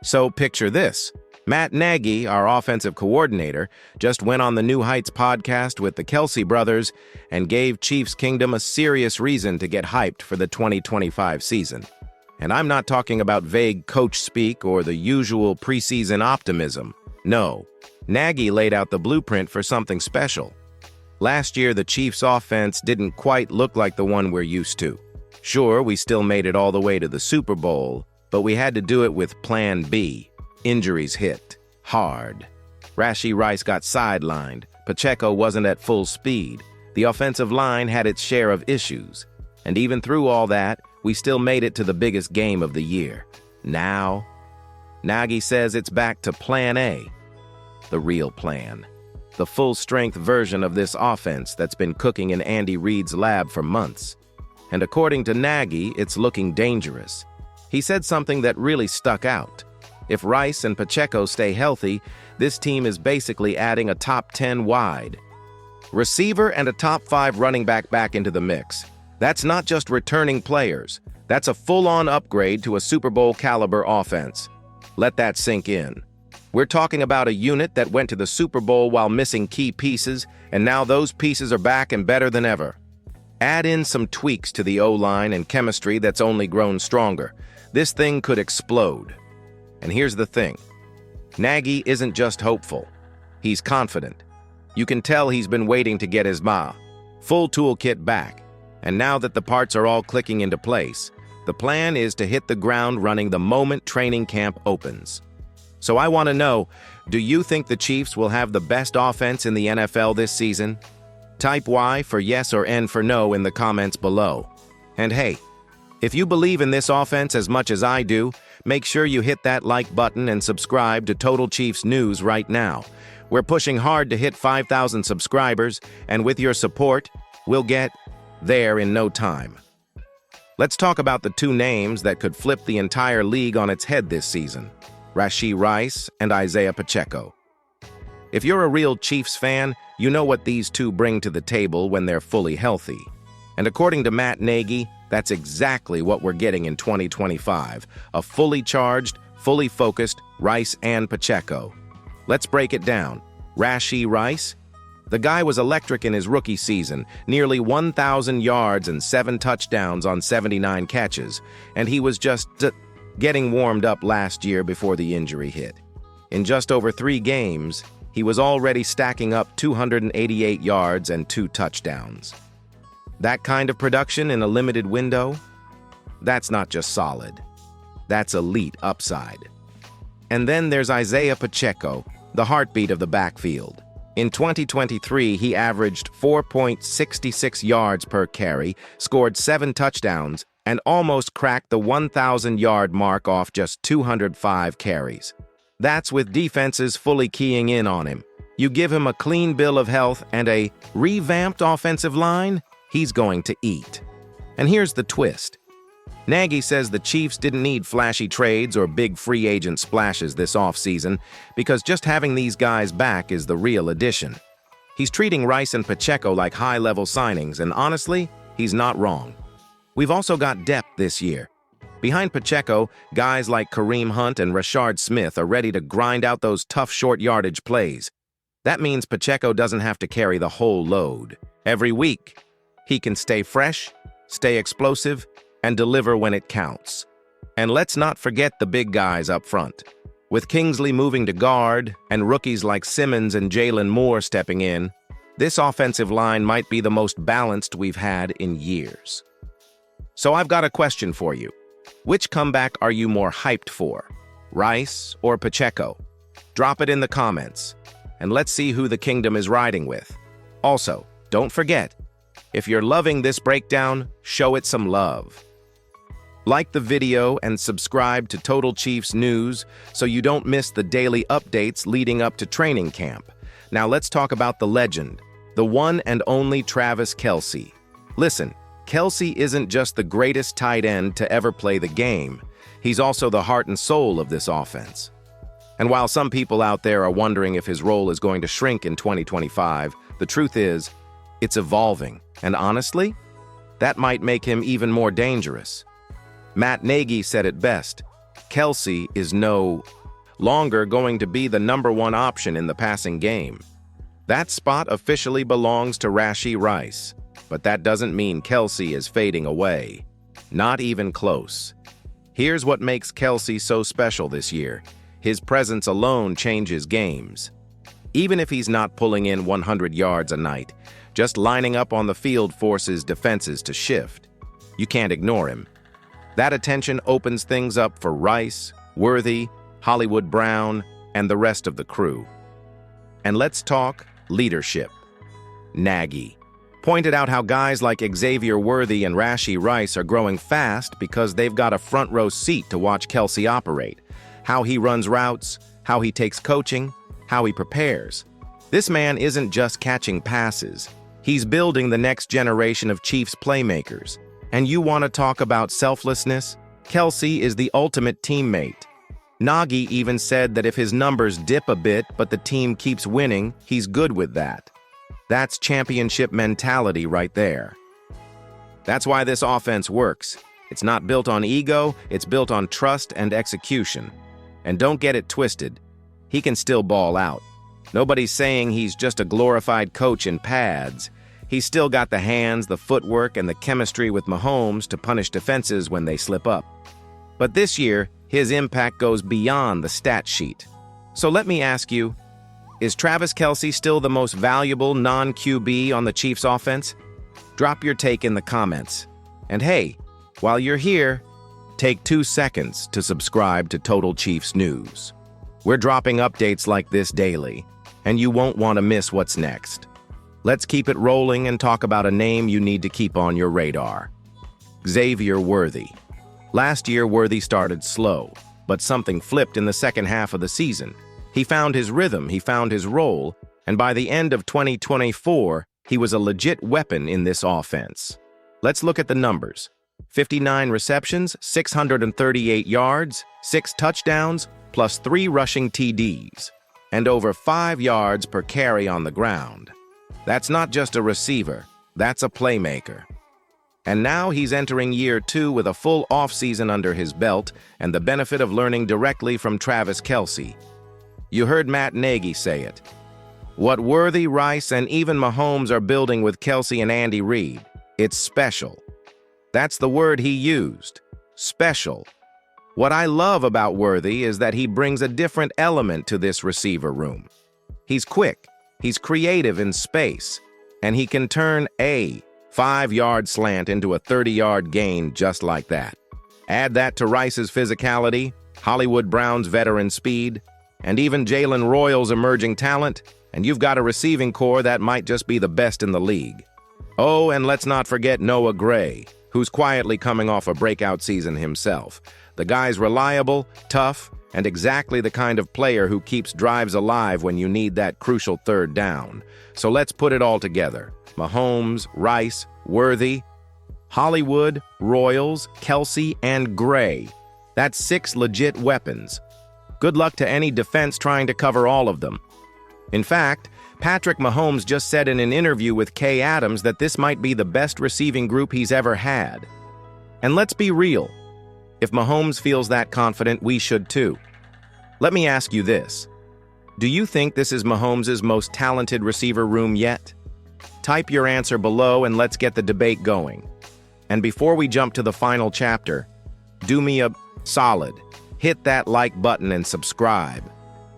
So picture this. Matt Nagy, our offensive coordinator, just went on the New Heights podcast with the Kelce brothers and gave Chiefs Kingdom a serious reason to get hyped for the 2025 season. And I'm not talking about vague coach speak or the usual preseason optimism. No, Nagy laid out the blueprint for something special. Last year, the Chiefs' offense didn't quite look like the one we're used to. Sure, we still made it all the way to the Super Bowl, but we had to do it with Plan B. Injuries hit hard. Rashee Rice got sidelined. Pacheco wasn't at full speed. The offensive line had its share of issues. And even through all that, we still made it to the biggest game of the year. Now, Nagy says it's back to Plan A, the real plan. The full-strength version of this offense that's been cooking in Andy Reid's lab for months. And according to Nagy, it's looking dangerous. He said something that really stuck out. If Rice and Pacheco stay healthy, this team is basically adding a top 10 wide receiver and a top 5 running back into the mix. That's not just returning players. That's a full-on upgrade to a Super Bowl caliber offense. Let that sink in. We're talking about a unit that went to the Super Bowl while missing key pieces, and now those pieces are back and better than ever. Add in some tweaks to the O-line and chemistry that's only grown stronger. This thing could explode. And here's the thing. Nagy isn't just hopeful. He's confident. You can tell he's been waiting to get his full toolkit back. And now that the parts are all clicking into place, the plan is to hit the ground running the moment training camp opens. So I want to know, do you think the Chiefs will have the best offense in the NFL this season? Type Y for yes or N for no in the comments below. And hey, if you believe in this offense as much as I do, make sure you hit that like button and subscribe to Total Chiefs News right now. We're pushing hard to hit 5,000 subscribers, and with your support, we'll get there in no time. Let's talk about the two names that could flip the entire league on its head this season: Rashee Rice and Isaiah Pacheco. If you're a real Chiefs fan, you know what these two bring to the table when they're fully healthy. And according to Matt Nagy, that's exactly what we're getting in 2025, a fully charged, fully focused Rice and Pacheco. Let's break it down. Rashee Rice? The guy was electric in his rookie season, nearly 1,000 yards and 7 touchdowns on 79 catches, and he was just getting warmed up last year before the injury hit. In just over 3 games, he was already stacking up 288 yards and 2 touchdowns. That kind of production in a limited window? That's not just solid. That's elite upside. And then there's Isaiah Pacheco, the heartbeat of the backfield. In 2023, he averaged 4.66 yards per carry, scored 7 touchdowns, and almost cracked the 1,000-yard mark off just 205 carries. That's with defenses fully keying in on him. You give him a clean bill of health and a revamped offensive line, he's going to eat. And here's the twist. Nagy says the Chiefs didn't need flashy trades or big free agent splashes this offseason because just having these guys back is the real addition. He's treating Rice and Pacheco like high-level signings, and honestly, he's not wrong. We've also got depth this year. Behind Pacheco, guys like Kareem Hunt and Rashard Smith are ready to grind out those tough short-yardage plays. That means Pacheco doesn't have to carry the whole load. Every week, he can stay fresh, stay explosive, and deliver when it counts. And let's not forget the big guys up front. With Kingsley moving to guard and rookies like Simmons and Jalen Moore stepping in, this offensive line might be the most balanced we've had in years. So I've got a question for you. Which comeback are you more hyped for? Rice or Pacheco? Drop it in the comments, and let's see who the kingdom is riding with. Also, don't forget, if you're loving this breakdown, show it some love. Like the video and subscribe to Total Chiefs News so you don't miss the daily updates leading up to training camp. Now let's talk about the legend, the one and only Travis Kelce. Listen, Kelce isn't just the greatest tight end to ever play the game. He's also the heart and soul of this offense. And while some people out there are wondering if his role is going to shrink in 2025, the truth is, it's evolving. And honestly, that might make him even more dangerous. Matt Nagy said it best. Kelce is no longer going to be the #1 option in the passing game. That spot officially belongs to Rashee Rice, but that doesn't mean Kelce is fading away. Not even close. Here's what makes Kelce so special this year. His presence alone changes games. Even if he's not pulling in 100 yards a night, just lining up on the field forces defenses to shift. You can't ignore him. That attention opens things up for Rice, Worthy, Hollywood Brown, and the rest of the crew. And let's talk leadership. Nagy pointed out how guys like Xavier Worthy and Rashee Rice are growing fast because they've got a front row seat to watch Kelce operate. How he runs routes, how he takes coaching, how he prepares. This man isn't just catching passes. He's building the next generation of Chiefs playmakers. And you want to talk about selflessness? Kelce is the ultimate teammate. Nagy even said that if his numbers dip a bit but the team keeps winning, he's good with that. That's championship mentality right there. That's why this offense works. It's not built on ego, it's built on trust and execution. And don't get it twisted. He can still ball out. Nobody's saying he's just a glorified coach in pads. He's still got the hands, the footwork, and the chemistry with Mahomes to punish defenses when they slip up. But this year, his impact goes beyond the stat sheet. So let me ask you, is Travis Kelce still the most valuable non-QB on the Chiefs offense? Drop your take in the comments. And hey, while you're here, take 2 seconds to subscribe to Total Chiefs News. We're dropping updates like this daily, and you won't want to miss what's next. Let's keep it rolling and talk about a name you need to keep on your radar. Xavier Worthy. Last year, Worthy started slow, but something flipped in the second half of the season. He found his rhythm, he found his role, and by the end of 2024, he was a legit weapon in this offense. Let's look at the numbers. 59 receptions, 638 yards, 6 touchdowns, plus 3 rushing TDs, and over 5 yards per carry on the ground. That's not just a receiver, that's a playmaker. And now he's entering year 2 with a full offseason under his belt and the benefit of learning directly from Travis Kelce. You heard Matt Nagy say it. What Worthy, Rice, and even Mahomes are building with Kelce and Andy Reid, it's special. That's the word he used, special. What I love about Worthy is that he brings a different element to this receiver room. He's quick, he's creative in space, and he can turn a 5-yard slant into a 30-yard gain just like that. Add that to Rice's physicality, Hollywood Brown's veteran speed, and even Jalen Royal's emerging talent, and you've got a receiving core that might just be the best in the league. Oh, and let's not forget Noah Gray, who's quietly coming off a breakout season himself. The guy's reliable, tough, and exactly the kind of player who keeps drives alive when you need that crucial third down. So let's put it all together. Mahomes, Rice, Worthy, Hollywood, Royals, Kelce, and Gray. That's 6 legit weapons. Good luck to any defense trying to cover all of them. In fact, Patrick Mahomes just said in an interview with Kay Adams that this might be the best receiving group he's ever had. And let's be real. If Mahomes feels that confident, we should too. Let me ask you this. Do you think this is Mahomes' most talented receiver room yet? Type your answer below and let's get the debate going. And before we jump to the final chapter, do me a solid. Hit that like button and subscribe.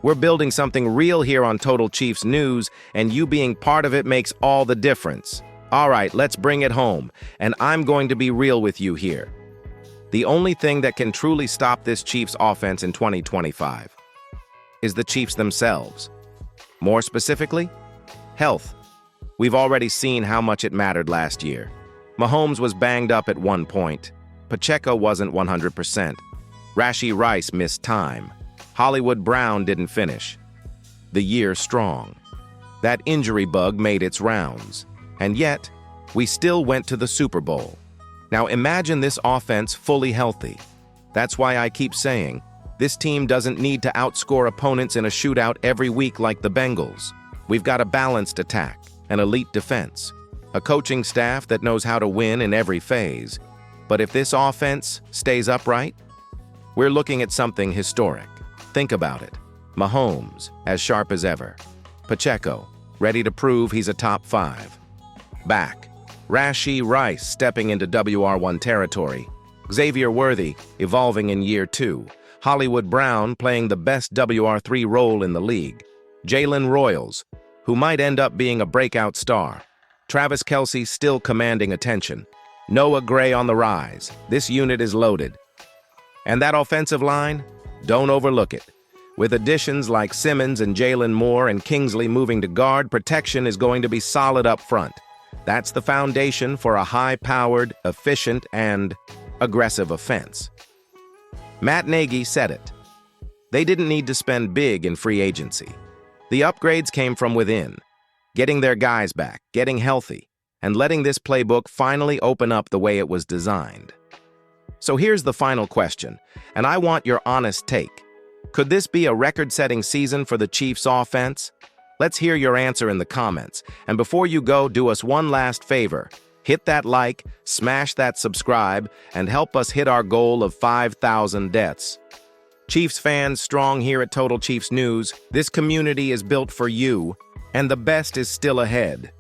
We're building something real here on Total Chiefs News, and you being part of it makes all the difference. All right, let's bring it home, and I'm going to be real with you here. The only thing that can truly stop this Chiefs offense in 2025 is the Chiefs themselves. More specifically, health. We've already seen how much it mattered last year. Mahomes was banged up at one point. Pacheco wasn't 100%. Rashee Rice missed time. Hollywood Brown didn't finish. The year strong. That injury bug made its rounds. And yet, we still went to the Super Bowl. Now imagine this offense fully healthy. That's why I keep saying, this team doesn't need to outscore opponents in a shootout every week like the Bengals. We've got a balanced attack, an elite defense, a coaching staff that knows how to win in every phase. But if this offense stays upright, We're looking at something historic. Think about it. Mahomes, as sharp as ever. Pacheco, ready to prove he's a top 5. Back. Rashee Rice stepping into WR1 territory. Xavier Worthy evolving in year 2. Hollywood Brown playing the best WR3 role in the league. Jalen Royals, who might end up being a breakout star. Travis Kelce still commanding attention. Noah Gray on the rise. This unit is loaded. And that offensive line? Don't overlook it. With additions like Simmons and Jalen Moore and Kingsley moving to guard, protection is going to be solid up front. That's the foundation for a high-powered, efficient, and aggressive offense. Matt Nagy said it. They didn't need to spend big in free agency. The upgrades came from within, getting their guys back, getting healthy, and letting this playbook finally open up the way it was designed. So here's the final question, and I want your honest take. Could this be a record-setting season for the Chiefs offense? Let's hear your answer in the comments. And before you go, do us one last favor. Hit that like, smash that subscribe, and help us hit our goal of 5,000 deaths. Chiefs fans strong here at Total Chiefs News. This community is built for you, and the best is still ahead.